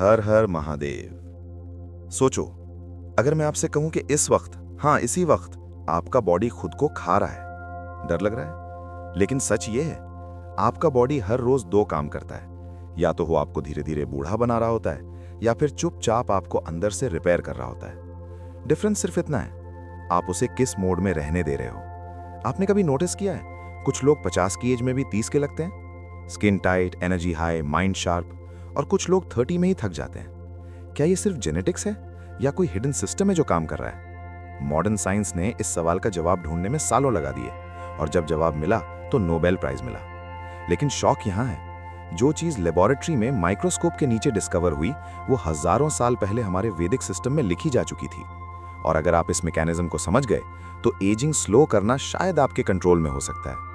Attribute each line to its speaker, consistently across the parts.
Speaker 1: हर हर महादेव। सोचो, अगर मैं आपसे कहूं कि इस वक्त, हाँ इसी वक्त, आपका बॉडी खुद को खा रहा है। डर लग रहा है, लेकिन सच ये है, आपका बॉडी हर रोज दो काम करता है। या तो वो आपको धीरे धीरे बूढ़ा बना रहा होता है, या फिर चुपचाप आपको अंदर से रिपेयर कर रहा होता है। डिफरेंस सिर्फ इतना है, आप उसे किस मोड में रहने दे रहे हो। आपने कभी नोटिस किया है, कुछ लोग 50 की एज में भी 30 के लगते हैं, skin tight, energy high, mind sharp, और कुछ लोग 30 में ही थक जाते हैं। क्या ये सिर्फ जेनेटिक्स है या कोई हिडन सिस्टम है जो काम कर रहा है? मॉडर्न साइंस ने इस सवाल का जवाब ढूंढने में सालों लगा दिए, और जब जवाब मिला तो नोबेल प्राइज मिला। लेकिन शौक यहां है, जो चीज लेबोरेटरी में माइक्रोस्कोप के नीचे डिस्कवर हुई, वो हजारों साल पहले हमारे वैदिक सिस्टम में लिखी जा चुकी थी। और अगर आप इस मैकेनिज्म को समझ गए, तो एजिंग स्लो करना शायद आपके कंट्रोल में हो सकता है।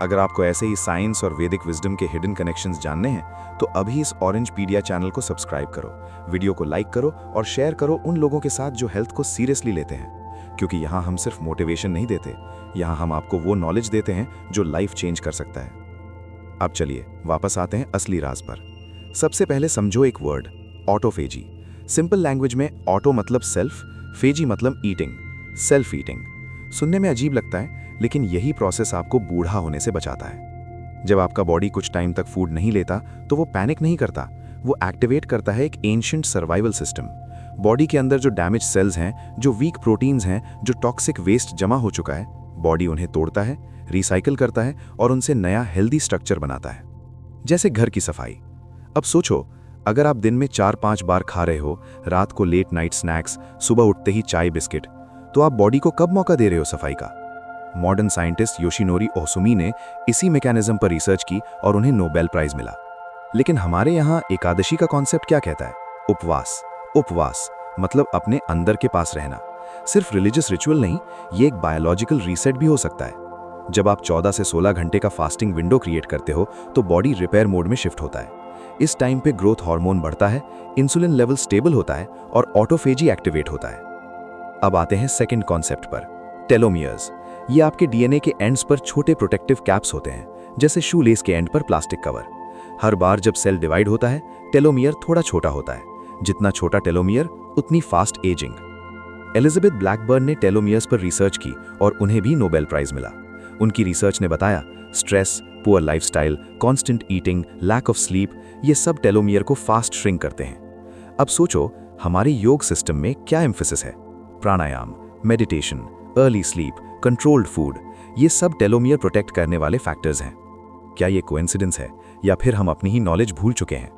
Speaker 1: अगर आपको ऐसे ही साइंस और वैदिक विजडम के हिडन कनेक्शंस जानने हैं, तो अभी इस ऑरेंज पीडिया चैनल को सब्सक्राइब करो, वीडियो को लाइक करो और शेयर करो उन लोगों के साथ जो हेल्थ को सीरियसली लेते हैं। क्योंकि यहाँ हम सिर्फ मोटिवेशन नहीं देते, यहाँ हम आपको वो नॉलेज देते हैं जो लाइफ चेंज कर सकता है। अब चलिए वापस आते हैं असली राज पर। सबसे पहले समझो एक वर्ड, ऑटोफेजी। सिंपल लैंग्वेज में ऑटो मतलब सेल्फ, फेजी मतलब ईटिंग, सेल्फ ईटिंग। सुनने में अजीब लगता है, लेकिन यही प्रोसेस आपको बूढ़ा होने से बचाता है। जब आपका बॉडी कुछ टाइम तक फूड नहीं लेता, तो वो पैनिक नहीं करता, वो एक्टिवेट करता है एक एंशिएंट सर्वाइवल सिस्टम। बॉडी के अंदर जो डैमेज सेल्स हैं, जो वीक प्रोटीन्स हैं, जो टॉक्सिक वेस्ट जमा हो चुका है, बॉडी उन्हें तोड़ता है, रिसाइकिल करता है और उनसे नया हेल्दी स्ट्रक्चर बनाता है। जैसे घर की सफाई। अब सोचो, अगर आप दिन में 4-5 बार खा रहे हो, रात को लेट नाइट स्नैक्स, सुबह उठते ही चाय बिस्किट, तो आप बॉडी को कब मौका दे रहे हो सफाई का? मॉडर्न साइंटिस्ट योशिनोरी ओसुमी ने इसी मैकेनिज्म पर रिसर्च की और उन्हें नोबेल प्राइज मिला। लेकिन हमारे यहाँ एकादशी का कॉन्सेप्ट क्या कहता है? उपवास। उपवास मतलब अपने अंदर के पास रहना। सिर्फ रिलीजियस रिचुअल नहीं, ये एक बायोलॉजिकल रीसेट भी हो सकता है। जब आप 14 से 16 घंटे का फास्टिंग विंडो क्रिएट करते हो, तो बॉडी रिपेयर मोड में शिफ्ट होता है। इस टाइम पे ग्रोथ हार्मोन बढ़ता है, इंसुलिन लेवल स्टेबल होता है और ऑटोफेजी एक्टिवेट होता है। अब आते हैं सेकंड कॉन्सेप्ट पर, टेलोमियर्स। ये आपके डीएनए के एंड्स पर छोटे प्रोटेक्टिव कैप्स होते हैं, जैसे शूलेस के एंड पर प्लास्टिक कवर। हर बार जब सेल डिवाइड होता है, टेलोमियर थोड़ा छोटा होता है। जितना छोटा टेलोमियर, उतनी फास्ट एजिंग। एलिजाबेथ ब्लैकबर्न ने टेलोमियर्स पर रिसर्च की और उन्हें भी नोबेल प्राइज मिला। उनकी रिसर्च ने बताया, stress, poor lifestyle, constant eating, lack of sleep, ये सब टेलोमियर को फास्ट श्रिंक करते हैं। अब सोचो, हमारे योग सिस्टम में क्या एम्फेसिस है? Pranayama, meditation, early sleep, controlled food, ये सब टेलोमियर प्रोटेक्ट करने वाले फैक्टर्स हैं। क्या ये कोइंसिडेंस है या फिर हम अपनी ही नॉलेज भूल चुके हैं?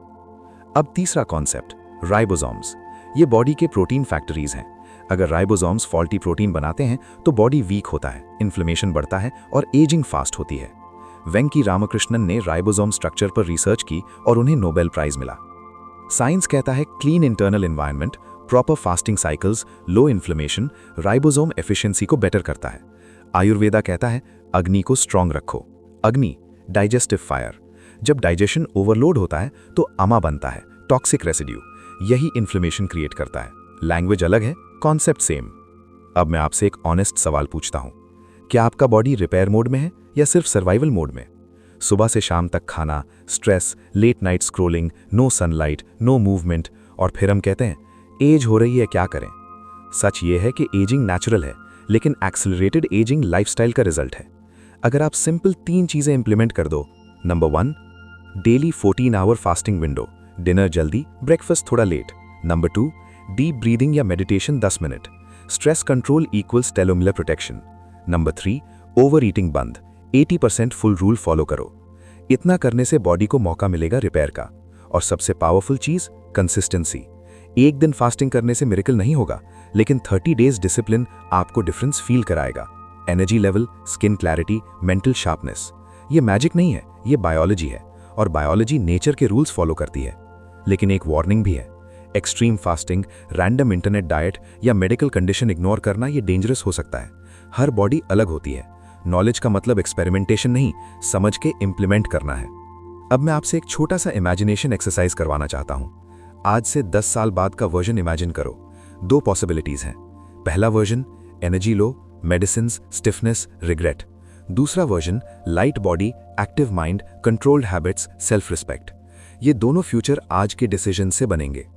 Speaker 1: अब तीसरा कॉन्सेप्ट, राइबोसोम्स। ये बॉडी के प्रोटीन फैक्टरीज हैं। अगर राइबोसोम्स फॉल्टी प्रोटीन बनाते हैं, तो बॉडी वीक होता है, इन्फ्लेमेशन बढ़ता है और एजिंग फास्ट होती है। वेंकी रामकृष्णन ने राइबोसोम स्ट्रक्चर पर रिसर्च की और उन्हें नोबेल प्राइज मिला। साइंस कहता है clean internal environment, proper fasting cycles, low inflammation ribosome efficiency को बेटर करता है। आयुर्वेदा कहता है अग्नि को स्ट्रांग रखो। अग्नि, डाइजेस्टिव फायर। जब डाइजेशन ओवरलोड होता है, तो अमा बनता है, टॉक्सिक रेसिड्यू। यही इन्फ्लेमेशन क्रिएट करता है। लैंग्वेज अलग है, कॉन्सेप्ट सेम। अब मैं आपसे एक ऑनेस्ट सवाल पूछता हूं, क्या आपका बॉडी रिपेयर मोड में है या सिर्फ सर्वाइवल मोड में? सुबह से शाम तक खाना, stress, late night scrolling, no sunlight, no movement, और फिर हम कहते हैं एज हो रही है, क्या करें? सच ये है कि एजिंग नेचुरल है, लेकिन एक्सेलरेटेड एजिंग लाइफस्टाइल का रिजल्ट है। अगर आप सिंपल 3 चीजें इंप्लीमेंट कर दो। Number 1, daily 14 hour fasting window, dinner जल्दी, ब्रेकफास्ट थोड़ा लेट। नंबर 2, डीप ब्रीदिंग या meditation 10 minute, stress control equals telomere protection. Number 3, over eating बंद, 80% फुल रूल फॉलो करो। इतना करने से बॉडी को मौका मिलेगा रिपेयर का। और सबसे पावरफुल चीज, कंसिस्टेंसी। एक दिन फास्टिंग करने से मिरेकल नहीं होगा, लेकिन 30 डेज डिसिप्लिन आपको डिफरेंस फील कराएगा। Energy level, skin clarity, mental sharpness. ये मैजिक नहीं है, ये बायोलॉजी है, और बायोलॉजी नेचर के रूल्स फॉलो करती है। लेकिन एक वार्निंग भी है, extreme fasting, random internet diet या मेडिकल कंडीशन इग्नोर करना ये डेंजरस हो सकता है। हर बॉडी अलग होती है। नॉलेज का मतलब एक्सपेरिमेंटेशन नहीं, समझ के इंप्लीमेंट करना है। अब मैं आपसे एक छोटा सा इमेजिनेशन एक्सरसाइज करवाना चाहता हूं। आज से 10 साल बाद का वर्जन इमेजिन करो। 2 पॉसिबिलिटीज हैं। पहला version, energy low, medicines, stiffness, regret. दूसरा version, light body, active mind, controlled habits, self respect.
Speaker 2: ये दोनों फ्यूचर आज के डिसीजन से बनेंगे।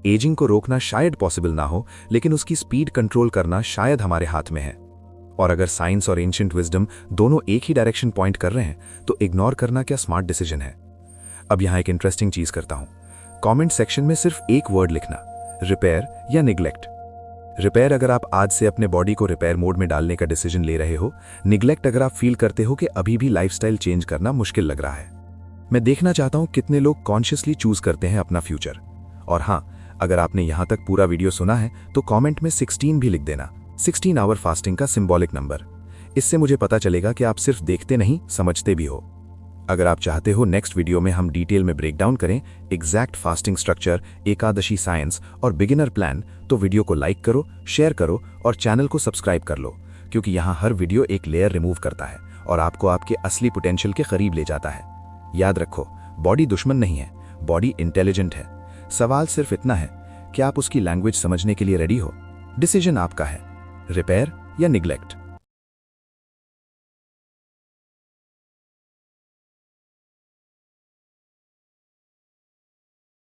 Speaker 2: एजिंग को रोकना शायद पॉसिबल ना हो, लेकिन उसकी स्पीड कंट्रोल करना शायद हमारे हाथ में है। और अगर साइंस और एंशिएंट विजडम दोनों एक ही डायरेक्शन पॉइंट कर रहे हैं, तो इग्नोर करना क्या स्मार्ट डिसीजन है? अब यहां एक इंटरेस्टिंग चीज करता हूं। कमेंट सेक्शन में सिर्फ एक वर्ड लिखना, रिपेयर या निग्लेक्ट। रिपेयर अगर आप आज से अपने बॉडी को रिपेयर मोड में डालने का डिसीजन ले रहे हो, निग्लेक्ट अगर आप फील करते हो कि अभी भी लाइफस्टाइल चेंज करना मुश्किल लग रहा है। मैं देखना चाहता हूं कितने लोग कॉन्शियसली चूज करते हैं अपना फ्यूचर। और हां, अगर आपने यहां तक पूरा वीडियो सुना है तो कमेंट में 16 भी लिख देना, 16 आवर फास्टिंग का सिंबॉलिक नंबर। इससे मुझे पता चलेगा कि आप सिर्फ देखते नहीं, समझते भी हो। अगर आप चाहते हो नेक्स्ट वीडियो में हम डिटेल में ब्रेक डाउन करें exact fasting structure, Ekadashi science और बिगिनर प्लान, तो वीडियो को लाइक करो, शेयर करो और चैनल को सब्सक्राइब कर लो, क्योंकि यहाँ हर वीडियो एक लेयर रिमूव करता है और आपको आपके असली पोटेंशियल के करीब ले जाता है। याद रखो, बॉडी दुश्मन नहीं है, बॉडी इंटेलिजेंट है। सवाल सिर्फ इतना है कि आप उसकी लैंग्वेज समझने के लिए रेडी हो। डिसीजन आपका है, रिपेयर या निग्लेक्ट।